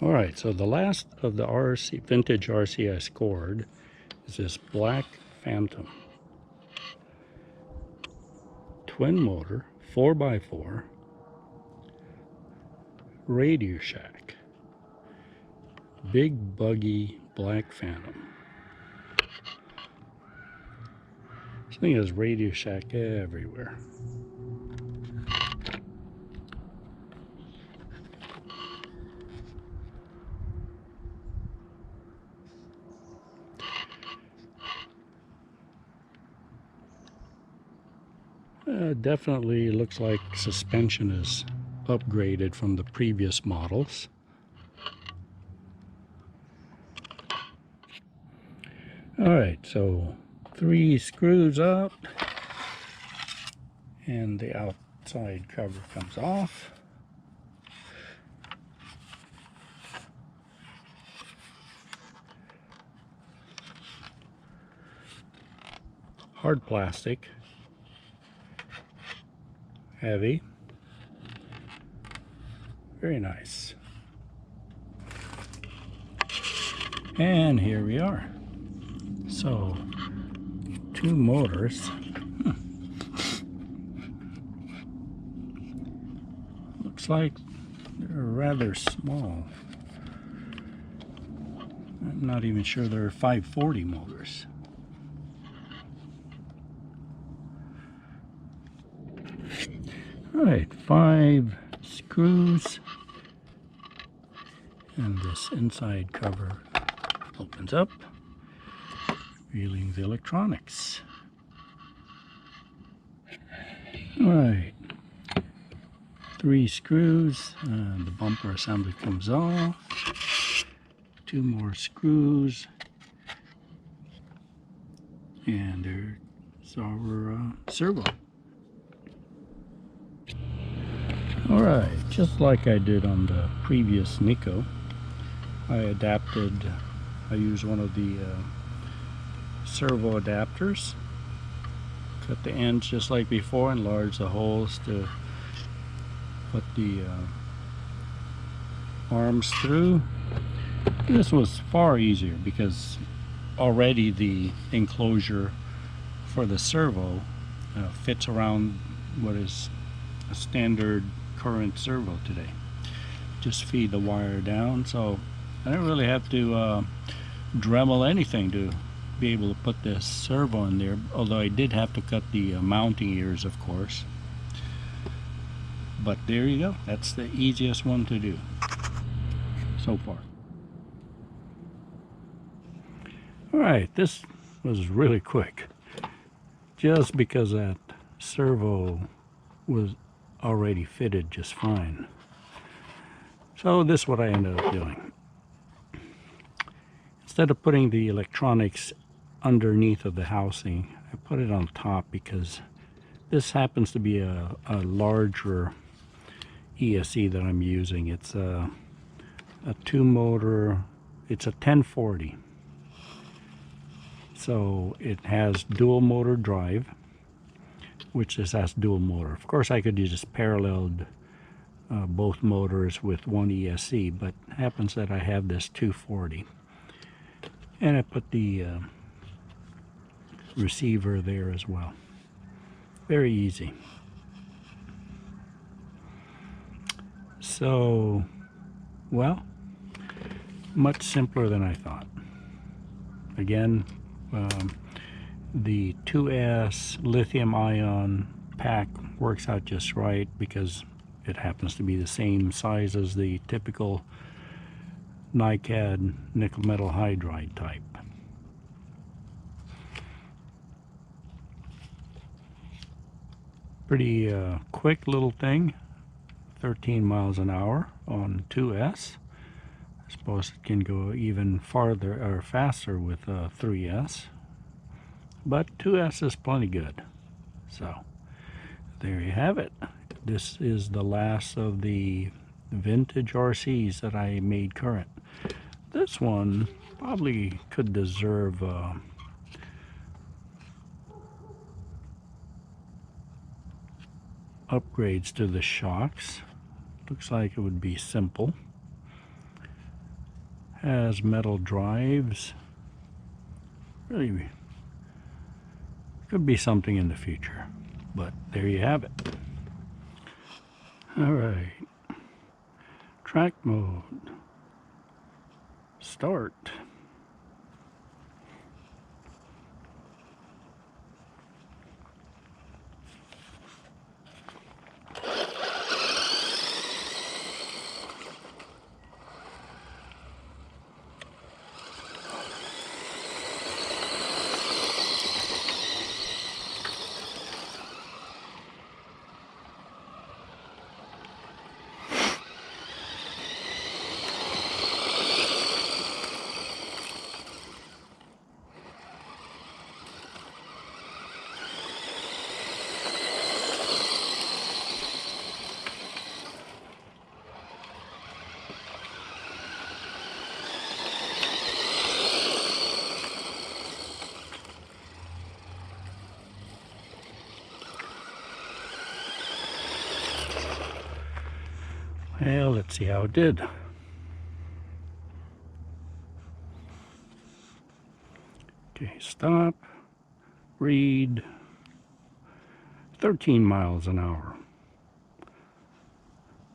All right, so the last of the vintage RC I scored is this black Phantom. Twin motor, 4x4, Radio Shack. Big buggy black Phantom. This thing has Radio Shack everywhere. Definitely looks like suspension is upgraded from the previous models. Alright, so 3 screws up and the outside cover comes off. Hard plastic. Heavy. Very nice. And here we are. So, 2 motors. Looks like they're rather small. I'm not even sure they're 540 motors. Alright, 5 screws, and this inside cover opens up, revealing the electronics. Alright, 3 screws, and the bumper assembly comes off, 2 more screws, and there's our servo. Alright, just like I did on the previous Nikko, I used one of the servo adapters, cut the ends just like before, enlarge the holes to put the arms through. This was far easier because already the enclosure for the servo fits around what is a standard current servo today. Just feed the wire down, so I don't really have to Dremel anything to be able to put this servo in there, although I did have to cut the mounting ears, of course. But there you go, that's the easiest one to do so far. Alright, this was really quick just because that servo was already fitted just fine. So this is what I ended up doing. Instead of putting the electronics underneath of the housing, I put it on top because this happens to be a larger ESC that I'm using. It's a 2 motor, it's a 1040. So it has dual motor drive, which this has dual motor. Of course I could just paralleled both motors with one ESC, but it happens that I have this 240. And I put the receiver there as well. Very easy. So, well, much simpler than I thought. Again, the 2S lithium ion pack works out just right because it happens to be the same size as the typical NiCad nickel metal hydride type. Pretty quick little thing, 13 miles an hour on 2S. I suppose it can go even farther or faster with 3S, but 2S is plenty good. So there you have it. This is the last of the vintage RCs that I made current. This one probably could deserve upgrades to the shocks. Looks like it would be simple. has metal drives. Really could be something in the future, but there you have it. All right, track mode, start. Well, let's see how it did. Okay, stop, read, 13 miles an hour.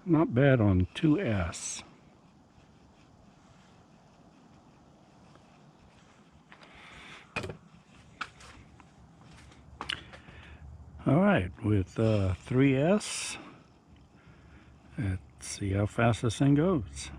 Not bad on 2S. All right, with 3S, let's see how fast this thing goes.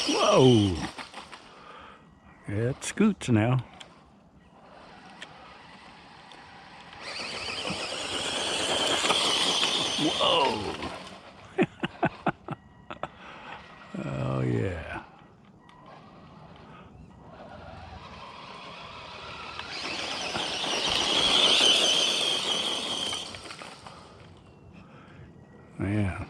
Whoa! It scoots now. Whoa! Oh yeah. Yeah.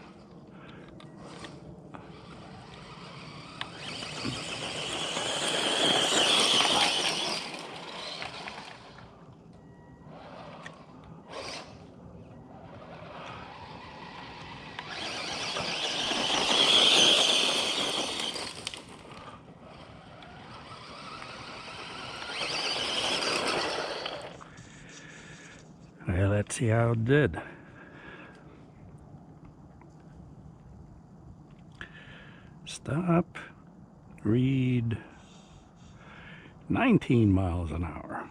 Well, let's see how it did. Stop, read, 19 miles an hour.